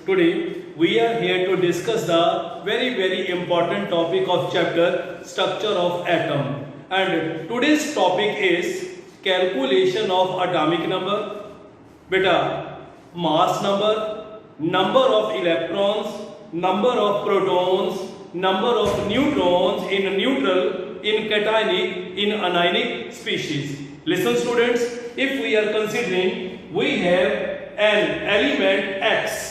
Today we are here to discuss the very important topic of chapter structure of atom. And today's topic is calculation of atomic number. Beta, mass number, number of electrons, number of protons, number of neutrons in neutral, in cationic, in anionic species. Listen students, if we are considering we have an element x.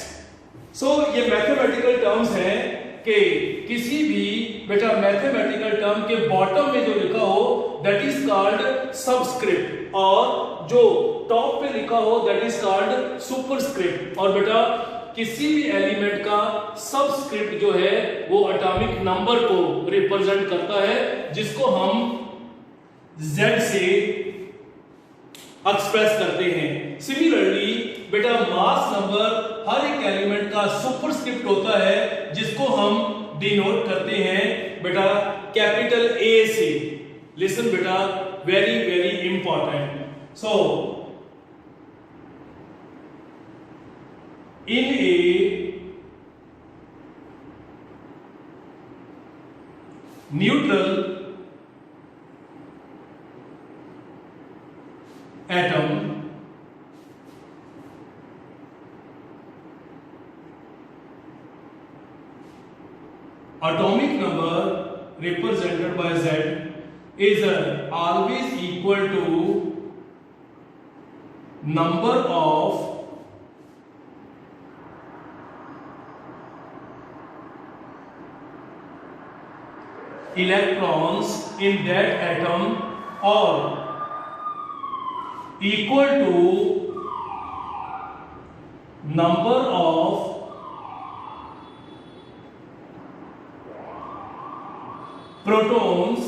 ये mathematical terms हैं कि किसी भी बेटा mathematical term के bottom में जो लिखा हो दैट इज कॉल्ड सबस्क्रिप्ट और जो टॉप पे लिखा हो दैट इज कॉल्ड सुपरस्क्रिप्ट। और बेटा किसी भी एलिमेंट का सबस्क्रिप्ट जो है वो एटॉमिक नंबर को रिप्रेजेंट करता है, जिसको हम Z से एक्सप्रेस करते हैं। सिमिलरली बेटा मास नंबर हर एक एलिमेंट का सुपरस्क्रिप्ट होता है, जिसको हम डिनोट करते हैं बेटा कैपिटल A से। लिसन बेटा, very important. So in a neutral atom, atomic number represented by Z is always equal to number of electrons in that atom or equal to number of protons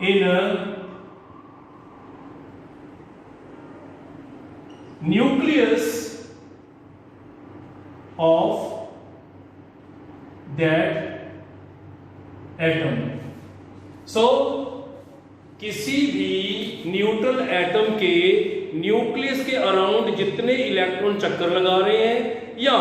in a nucleus of that atom. So किसी भी neutral atom के nucleus के around जितने electron चक्कर लगा रहे हैं या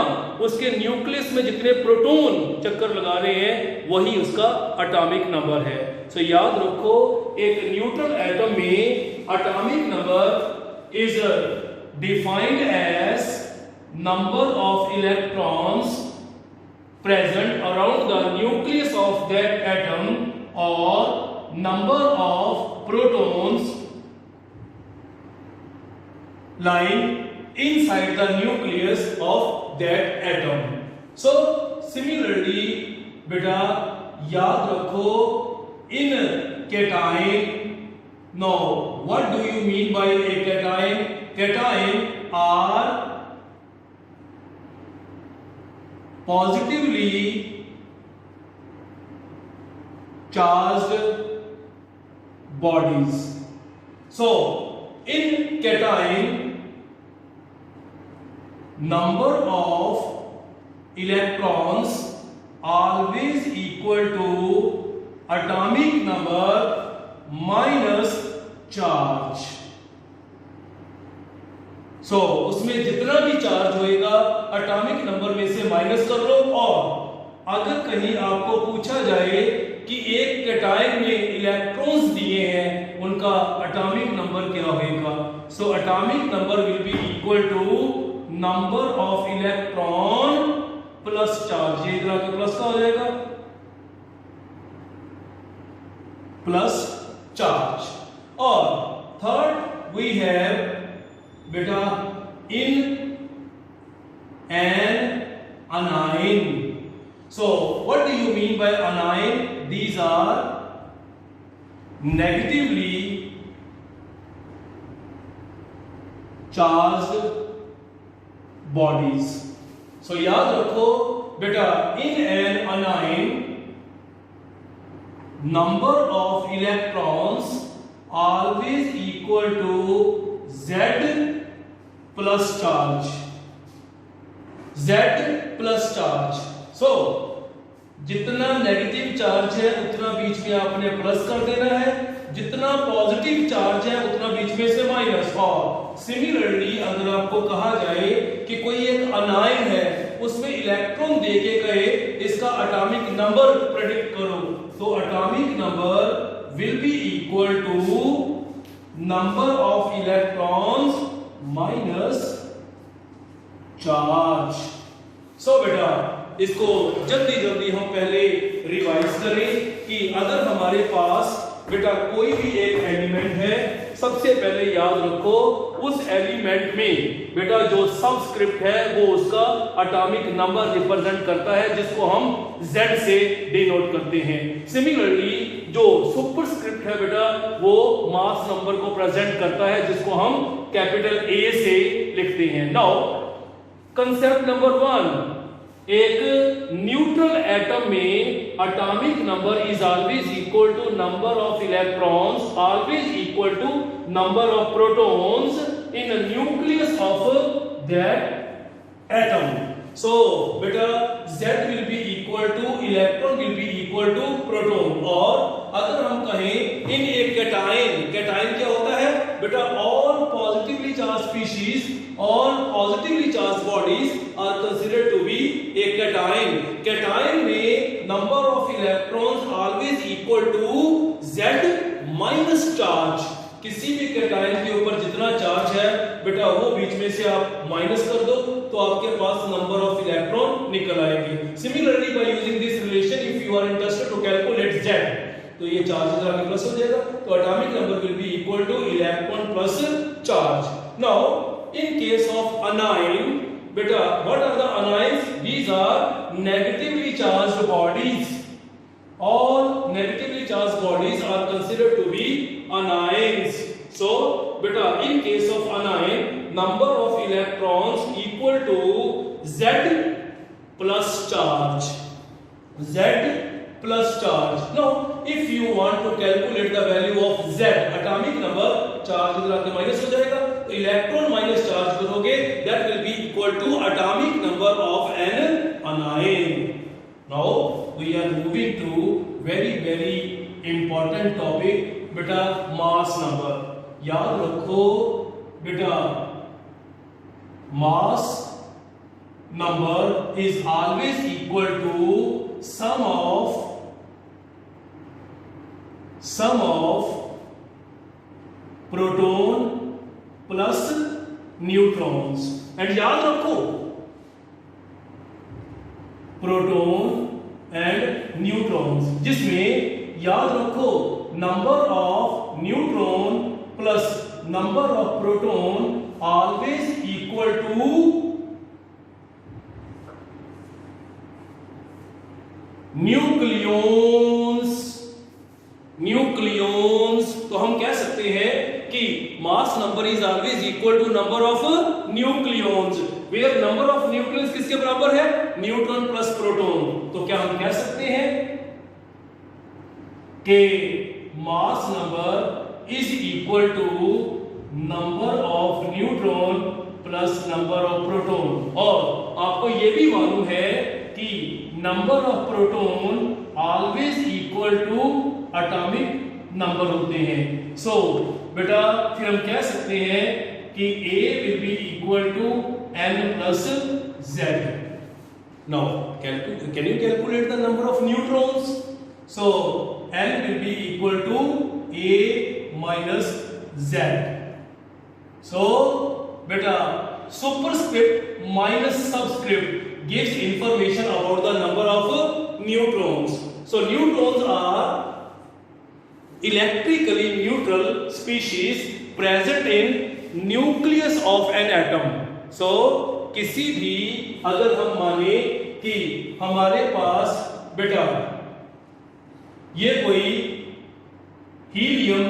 उसके न्यूक्लियस में जितने प्रोटॉन चक्कर लगा रहे हैं वही उसका एटॉमिक नंबर है। सो याद रखो, एक न्यूट्रल एटम में atomic number is defined as number of electrons present around the nucleus of that atom or number of protons lying inside the nucleus of that atom. So similarly beta yaad rakho in cation. Now what do you mean by a cation? Cation are positively charged bodies. So in cation, number of electrons always equal to atomic number minus charge. सो उसमें जितना भी charge होएगा atomic number में से minus कर लो। और अगर कहीं आपको पूछा जाए कि एक कैटायन में इलेक्ट्रॉन्स दिए हैं, उनका एटॉमिक नंबर क्या होएगा? So atomic number will be equal to number of electron plus charge. ये इधर आके प्लस का हो जाएगा, प्लस चार्ज। और थर्ड वी हैव बेटा in an anion. So what do you mean by anion? These are negatively charged bodies. So याद रखो बेटा, in an anion number of electrons always equal to Z plus charge, Z plus charge. So जितना negative charge है उतना बीच में आपने plus कर देना है, जितना पॉजिटिव चार्ज है उतना बीच में से माइनस। और सिमिलरली अगर आपको कहा जाए कि कोई एक अनायन है उसमें इलेक्ट्रॉन देके गए, इसका एटॉमिक नंबर प्रेडिक्ट करो, तो atomic number will be equal to number of electrons minus charge. So बेटा इसको जल्दी जल्दी हम पहले रिवाइज करें कि अगर हमारे पास बेटा कोई भी एक एलिमेंट है, सबसे पहले याद रखो उस एलिमेंट में बेटा जो सबस्क्रिप्ट है वो उसका एटॉमिक नंबर रिप्रेजेंट करता है, जिसको हम Z से डिनोट करते हैं। सिमिलरली जो सुपरस्क्रिप्ट है बेटा वो मास नंबर को प्रेजेंट करता है, जिसको हम कैपिटल A से लिखते हैं। नाउ कंसेप्ट नंबर 1, एक न्यूट्रल एटम में atomic number is always equal to number of electrons always equal to number of protons in nucleus of that atom. So बेटा Z will be equal to electron will be equal to proton. और अगर हम कहें इन एक cation, cation क्या होता है बेटा, all positively charge species, all positively charged bodies are considered to be a cation. Cation में number of electrons always equal to Z minus charge। किसी भी cation के ऊपर जितना चार्ज है बेटा वो बीच में से आप माइनस कर दो तो आपके पास नंबर ऑफ इलेक्ट्रॉन निकल आएंगे। Similarly by using this relation if you are interested to calculate Z, तो ये चार्ज आगे प्लस हो जाएगा, तो atomic number will be equal to electron plus charge. Now in case of anion, beta, what are the anions? These are negatively charged bodies. All negatively charged bodies are considered to be anions. So, beta, in case of anion, number of electrons equal to Z plus charge. Z plus charge. Now, if you want to calculate the value of Z, atomic number, charge इधर आके minus हो जाएगा, तो electron minus charge करोगे, that will be equal to atomic number of an anion. Now we are moving to very important topic, बेटा mass number। याद रखो बेटा mass number is always equal to sum of proton plus neutrons. And याद रखो proton and neutrons, जिसमें याद रखो number of neutron plus number of proton always equal to nucleons. तो हम कह सकते हैं कि mass number is always equal to number of nucleons, where number of nucleus किसके बराबर है, न्यूट्रॉन प्लस प्रोटॉन। तो क्या हम कह सकते हैं कि mass number is equal to number of neutron plus number of proton. और आपको यह भी मालूम है कि number of proton always equal to atomic number होते हैं। सो बेटा फिर हम कह सकते हैं कि A will be equal to N plus Z. Now can you calculate the number of neutrons? So N will be equal to A minus Z. So beta superscript minus subscript gives information about the number of neutrons. So neutrons are electrically neutral species present in nucleus of an atom. So किसी भी अगर हम माने कि हमारे पास बेटा ये कोई हीलियम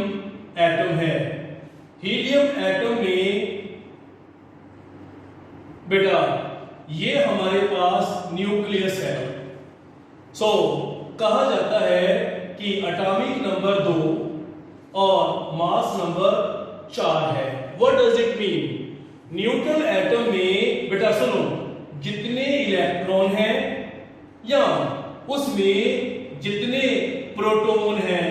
एटम है, हीलियम एटम में बेटा ये हमारे पास न्यूक्लियस है। सो कहा जाता है कि एटॉमिक नंबर 2 और मास नंबर 4 है। What does it mean? Neutral atom में बेटा सुनो, जितने इलेक्ट्रॉन हैं या उसमें जितने प्रोटॉन हैं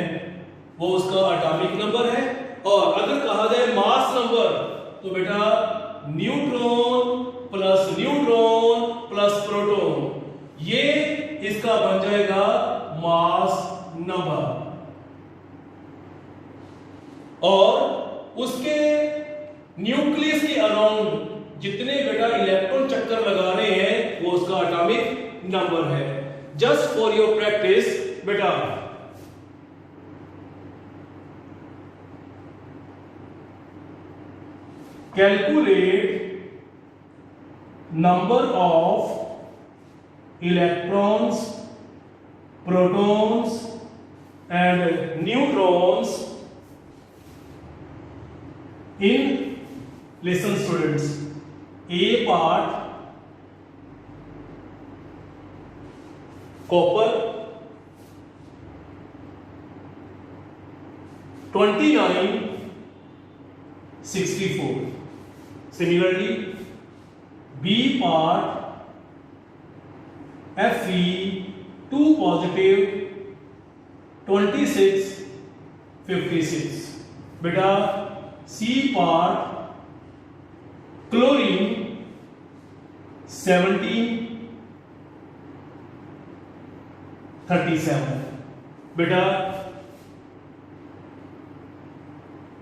वो उसका एटॉमिक नंबर है। और अगर कहा जाए मास नंबर तो बेटा न्यूट्रॉन प्लस प्रोटॉन, ये इसका बन जाएगा मास नंबर। और उसके न्यूक्लियस के अराउंड जितने बेटा इलेक्ट्रॉन चक्कर लगा रहे हैं वो उसका एटॉमिक नंबर है। जस्ट फॉर योर प्रैक्टिस बेटा calculate number of electrons, protons and neutrons in, listen students, A part copper 2964, similarly B part Fe 2 positive 2656, बेटा C part chlorine 1737, बेटा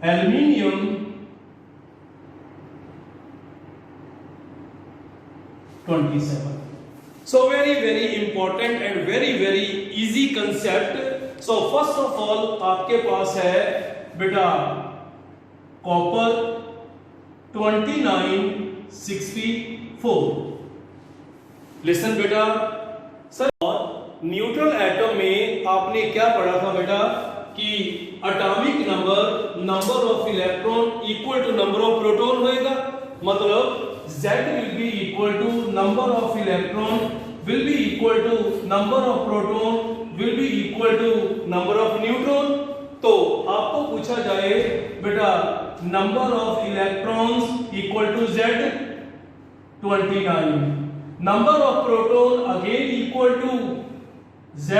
aluminium 27। So very important and very easy concept. So first of all आपके पास है बेटा copper 2964। Listen बेटा sir, और neutral atom में आपने क्या पढ़ा था बेटा कि atomic number of electron equal to number of proton होएगा। मतलब Z will be equal to number of electron will be equal to number of proton will be equal to number of neutron। तो आपको पूछा जाए बेटा number of electrons equal to Z 29, number of proton again equal to Z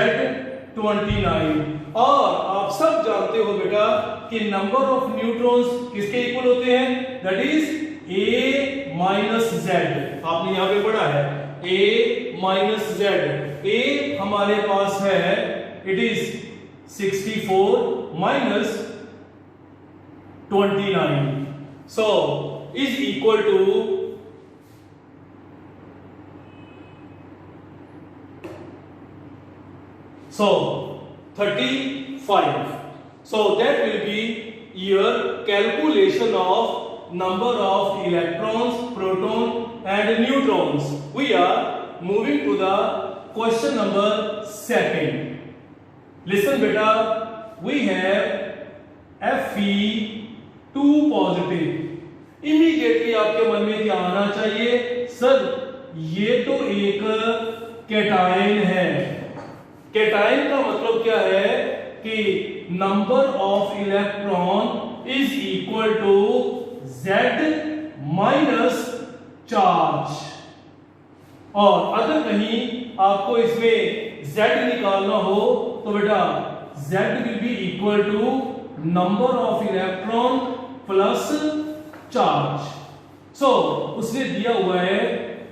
29। और आप सब जानते हो बेटा कि नंबर ऑफ न्यूट्रॉन्स किसके इक्वल होते हैं, that is A minus Z। आपने यहां पे पढ़ा है A माइनस Z। A हमारे पास है it is 64 minus 29, so is equal to so 35। so that will be your calculation of number of electrons, proton and neutrons। we are moving to the question number 2। listen beta, we have Fe 2 positive। Immediately आपके मन में क्या आना चाहिए, sir ये तो एक cation है। कैटायन का मतलब क्या है कि number of electron is equal to Z minus charge. और अगर कहीं आपको इसमें Z निकालना हो तो बेटा Z will be equal to number of electron plus charge। so उसने दिया हुआ है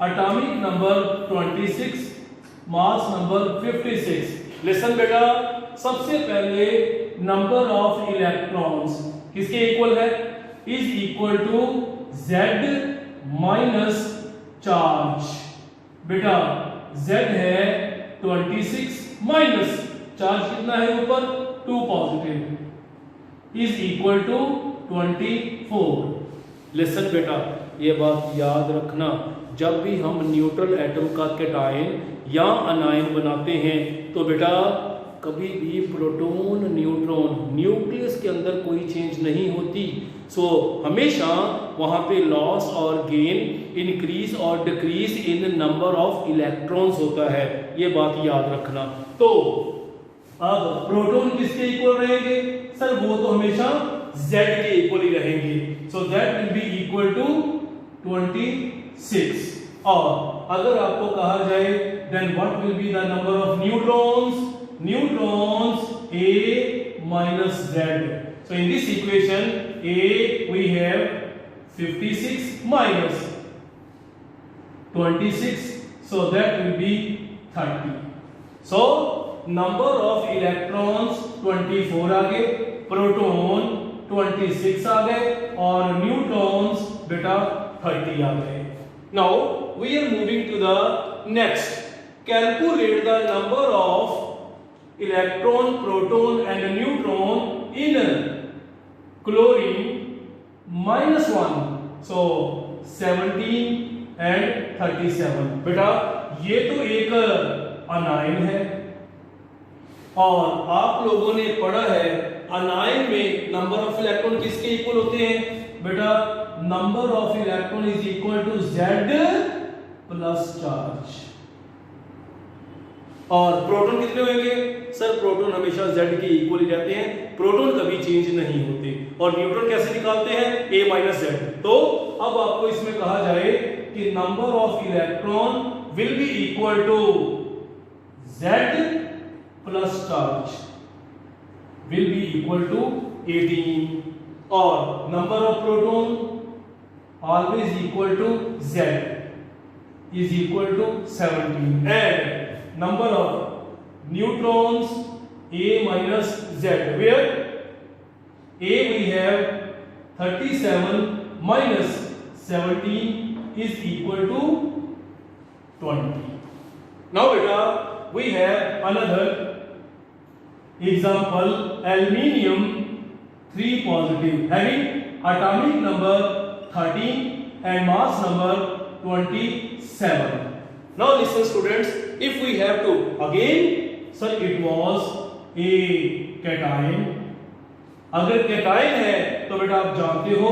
atomic number 26, mass number 56। Listen बेटा, सबसे पहले नंबर ऑफ इलेक्ट्रॉन्स किसके इक्वल है, is equal to Z minus charge. बेटा Z है 26 माइनस चार्ज कितना है ऊपर 2 positive is equal to 24। Listen बेटा, ये बात याद रखना, जब भी हम न्यूट्रल एटम का कैटायन या अनायन बनाते हैं तो बेटा कभी भी प्रोटॉन न्यूट्रॉन न्यूक्लियस के अंदर कोई चेंज नहीं होती। सो हमेशा वहां पे लॉस और गेन, इंक्रीज और decrease in number of electrons होता है, ये बात याद रखना। तो अब प्रोटॉन किसके इक्वल रहेंगे, सर वो तो हमेशा Z के इक्वल ही रहेंगे। So that will be equal to 26। और अगर आपको कहा जाए then what will be the number of neutrons, neutrons A minus z. So in this equation A we have 56 minus 26, so that will be 30. So number of electrons 24 आ गए, proton 26 आ गए और neutrons बेटा 30 आ गए. Now we are moving to the next. Calculate the number of electron, proton and neutron in chlorine -1. So 17 and 37. बेटा ये तो एक अनायन है और आप लोगों ने पढ़ा है अनायन में नंबर ऑफ इलेक्ट्रॉन किसके इक्वल होते हैं बेटा. Number of electron is equal to Z plus charge. और प्रोटॉन कितने होंगे सर. प्रोटॉन हमेशा Z के इक्वल ही रहते हैं, प्रोटॉन कभी चेंज नहीं होते. और न्यूट्रॉन कैसे निकालते हैं A माइनस Z. तो अब आपको इसमें कहा जाए कि number of electron will be equal to Z plus charge will be equal to 18 और number of proton always equal to Z is equal to 17 and number of neutrons A minus Z, where A we have 37 minus 17 is equal to 20. Now beta we have another example. Aluminium 3 positive having atomic number 13 and mass number 27. Now listen students, if we have to again sir it was a cation. अगर cation है तो बेटा आप जानते हो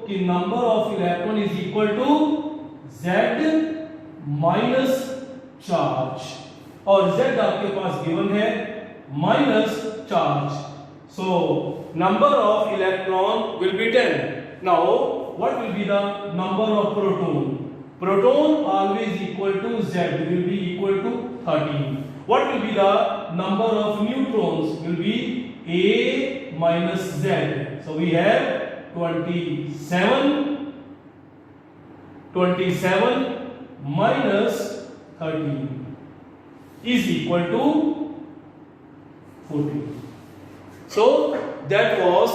कि number of electron is equal to Z minus charge और Z आपके पास गिवन है minus charge. So number of electron will be 10. Now what will be the number of proton? Proton always equal to Z will be equal to 13. What will be the number of neutrons? Will be A minus Z. So we have 27 minus 13 is equal to 14. So that was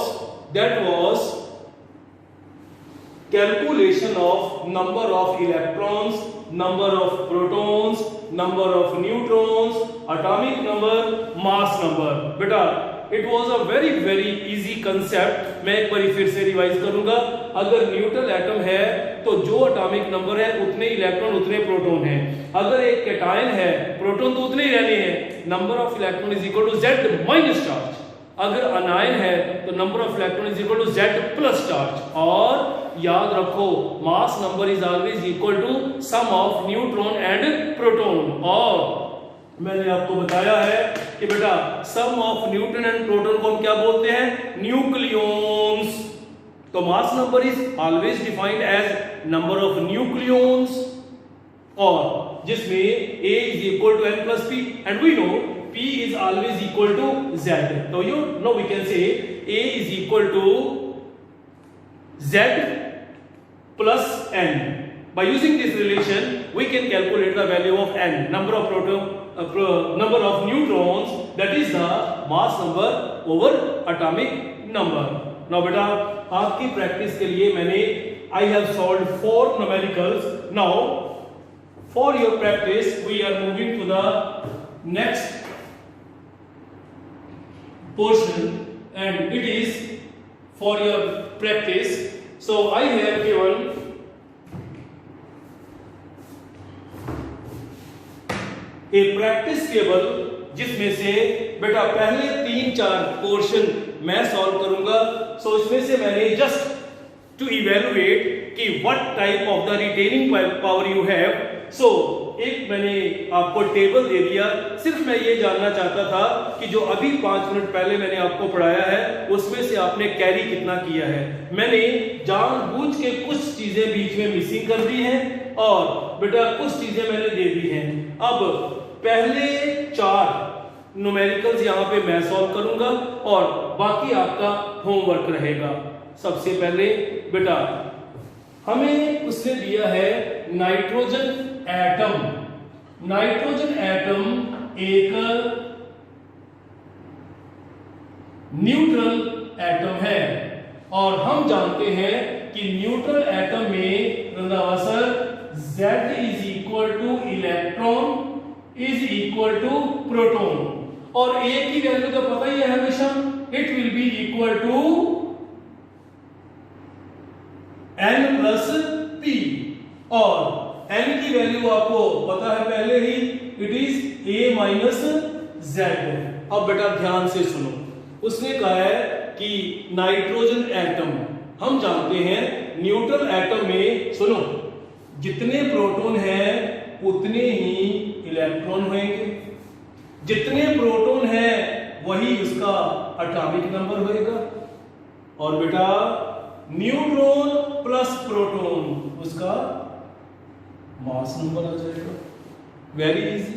calculation of number of electrons, number of protons, number of neutrons, atomic number, mass number. बेटा it was a very very easy concept. मैं एक बार फिर से revise करूंगा. अगर neutral atom है तो जो एटॉमिक नंबर है उतने इलेक्ट्रॉन उतने प्रोटॉन हैं. अगर एक कैटायन है प्रोटॉन तो उतने ही रहने हैं. Number of electron is equal to Z minus charge. अगर अनायन है तो number of electron is equal to Z plus charge. और याद रखो mass number is always equal to sum of neutron and proton. और मैंने आपको बताया है कि बेटा sum of neutron and proton को हम क्या बोलते हैं, न्यूक्लियॉन्स. तो mass number is always defined as number of nucleons और जिसमें A is equal to N plus P and we know P is always equal to Z. So you know we can say A is equal to Z plus N. By using this relation we can calculate the value of N, number of number of neutrons, that is the mass number over atomic number. Now beta आपकी practice के लिए मैंने I have solved 4 numericals. Now for your practice we are moving to the next portion and it is for your practice. So I have given a practice table जिसमें से बेटा पहले 3-4 portion मैं solve करूंगा. सो इसमें से मैंने जस्ट टू इवैल्यूएट कि what type of the retaining power you have. So एक मैंने आपको टेबल दे दिया. सिर्फ मैं ये जानना चाहता था कि जो अभी 5 मिनट पहले मैंने आपको पढ़ाया है उसमें से आपने कैरी कितना किया है. मैंने जानबूझ के कुछ चीजें बीच में मिसिंग कर दी हैं और बेटा कुछ चीजें मैंने दे दी हैं. अब पहले 4 न्यूमेरिकल्स यहाँ पे मैं सॉल्व करूंगा और बाकी आपका होमवर्क रहेगा। सबसे पहले बेटा हमें उसने दिया है नाइट्रोजन एटम। नाइट्रोजन एटम एक न्यूट्रल एटम है और हम जानते हैं कि न्यूट्रल एटम में रंधावा Z is equal to electron is equal to proton और A की वैल्यू तो पता ही है हमेशा, it will be equal to N plus P और N की वैल्यू आपको पता है पहले ही, it is A minus Z। अब बेटा ध्यान से सुनो, उसने कहा है कि नाइट्रोजन एटम, हम जानते हैं न्यूट्रल एटम में सुनो जितने प्रोटॉन हैं उतने ही इलेक्ट्रॉन होंगे, जितने प्रोटॉन हैं वही उसका एटॉमिक नंबर होएगा और बेटा न्यूट्रॉन प्लस प्रोटॉन उसका मास नंबर आ जाएगा। वेरी इजी,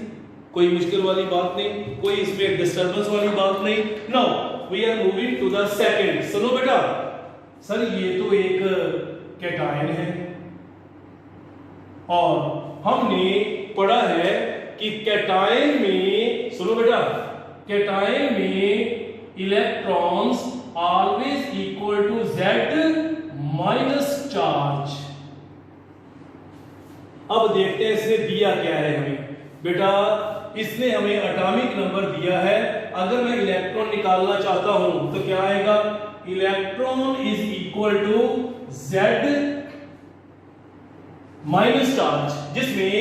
कोई मुश्किल वाली बात नहीं, कोई इसमें डिस्टर्बेंस वाली बात नहीं। Now we are moving to the second. सुनो बेटा, सर ये तो एक कैटायन है और हमने पढ़ा है कि कैटायन में, सुनो बेटा, कैटायन में electrons always equal to Z minus charge. अब देखते हैं इसने दिया क्या है हमें। बेटा इसने हमें एटॉमिक नंबर दिया है, अगर मैं इलेक्ट्रॉन निकालना चाहता हूं तो क्या आएगा, electron is equal to Z minus charge, जिसमें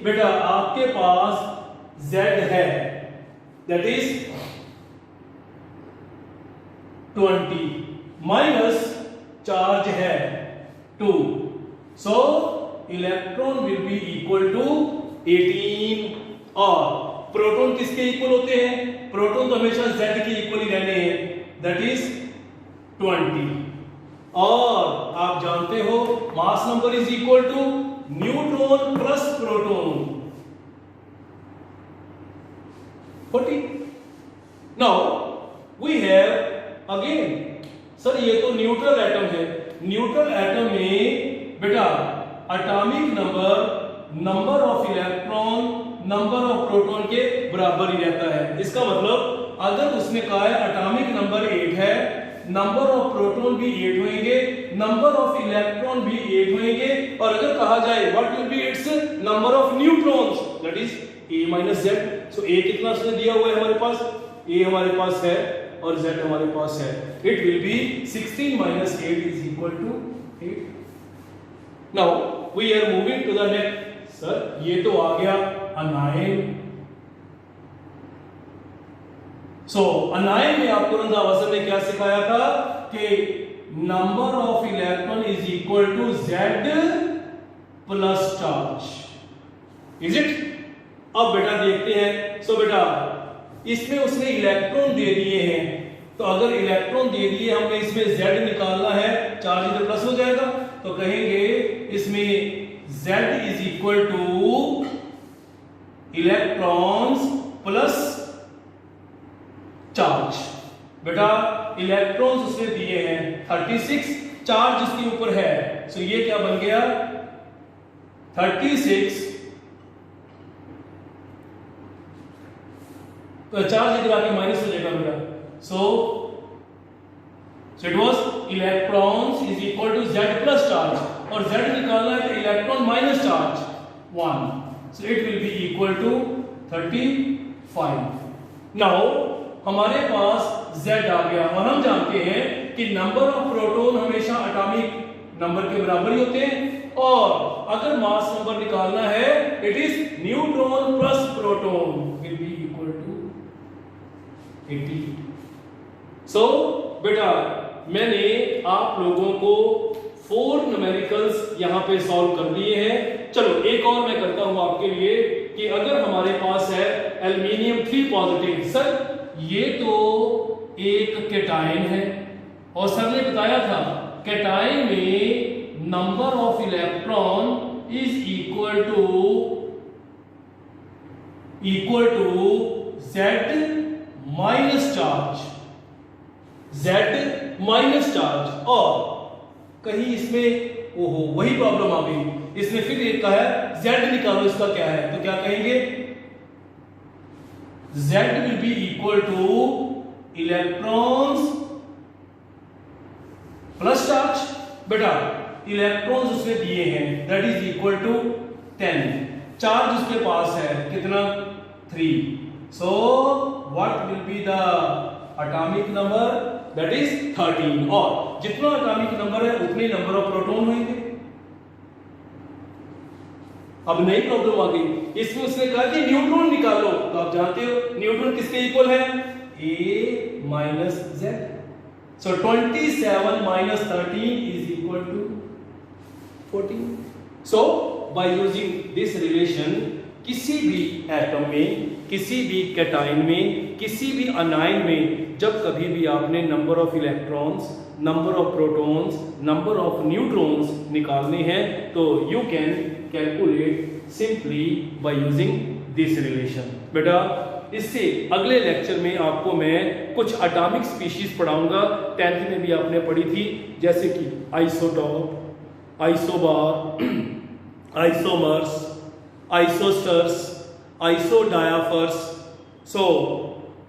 बेटा आपके पास Z है दैट इज 20 माइनस चार्ज है 2, so electron will be equal to 18 और प्रोटॉन किसके इक्वल होते हैं, प्रोटॉन तो हमेशा Z के इक्वल ही रहने हैं दैट इज 20 और आप जानते हो mass number is equal to neutron plus proton 40। Now we have again, sir ये तो न्यूट्रल एटम है, न्यूट्रल एटम में बेटा atomic number of electron number of proton के बराबर ही रहता है। इसका मतलब अगर उसने कहा है एटॉमिक नंबर 8 है, नंबर ऑफ प्रोटॉन भी 8 होंगे, नंबर ऑफ इलेक्ट्रॉन भी 8 होंगे और अगर कहा जाए what will B it's number of neutrons that is A minus Z। So A कितना उसने दिया हुआ है हमारे पास, A हमारे पास है और Z हमारे पास है, it will be 16 minus 8 is equal to 8। Now we are moving to the next. Sir ये तो आ गया अनायन। सो अनायन में आपको रंधावा सर ने क्या सिखाया था कि number of electron is equal to Z plus charge, is it. अब बेटा देखते हैं। सो बेटा इसमें उसने इलेक्ट्रॉन दे दिए हैं, तो अगर इलेक्ट्रॉन दे दिए हमने इसमें Z निकालना है, चार्ज इधर प्लस हो जाएगा, तो कहेंगे इसमें Z is equal two electrons plus charge. बेटा इलेक्ट्रॉन्स उसने दिए हैं 36, चार्ज इसके ऊपर है, सो ये क्या बन गया 36, तो चार्ज इधर आके माइनस हो जाएगा बेटा। So it was electrons is equal to Z plus charge और Z निकालना है तो electron minus charge 1, so it will be equal to 35। Now हमारे पास Z आ गया और हम जानते हैं कि नंबर ऑफ प्रोटॉन हमेशा एटॉमिक नंबर के बराबर ही होते हैं और अगर मास नंबर निकालना है it is neutron plus proton will be equal to 80। So बेटा मैंने आप लोगों को 4 न्यूमेरिकल्स यहां पे सॉल्व कर दिए हैं। चलो एक और मैं करता हूं आपके लिए कि अगर हमारे पास है एल्युमिनियम 3 पॉजिटिव। सर ये तो एक कैटायन है और सर ने बताया था कैटायन में number of electron is equal to Z minus charge. Z minus charge, और कहीं इसमें ओहो वही प्रॉब्लम आ गई, इसमें फिर एक कहा है Z निकालो इसका क्या है, तो क्या कहेंगे Z will be equal to electrons plus charge. बेटा इलेक्ट्रॉन्स उसने दिए हैं that is equal to 10, charge उसके पास है कितना 3, so what will be the atomic number that is 13, और जितना एटॉमिक नंबर है उतने नंबर ऑफ प्रोटॉन होंगे। अब नई प्रॉब्लम आ गई, इसमें उसने कहा कि न्यूट्रॉन निकालो, तो आप जानते हो न्यूट्रॉन किसके इक्वल है A minus Z, so 27 minus 13 is equal to 14। So by using this relation किसी भी एटम में, किसी भी कैटायन में, किसी भी अनायन में जब कभी भी आपने number of electrons, number of protons, number of neutrons निकालने हैं तो you can calculate simply by using this relation. बेटा इससे अगले लेक्चर में आपको मैं कुछ एटॉमिक स्पीशीज पढ़ाऊंगा, 10th में भी आपने पढ़ी थी, जैसे कि आइसोटॉप, आइसोबार, आइसोमर्स, आइसोस्टर्स, आइसोडायाफर्स, सो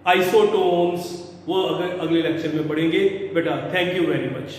आइसोटोन्स, वो अगले लेक्चर में पढ़ेंगे। बेटा थैंक यू वेरी मच।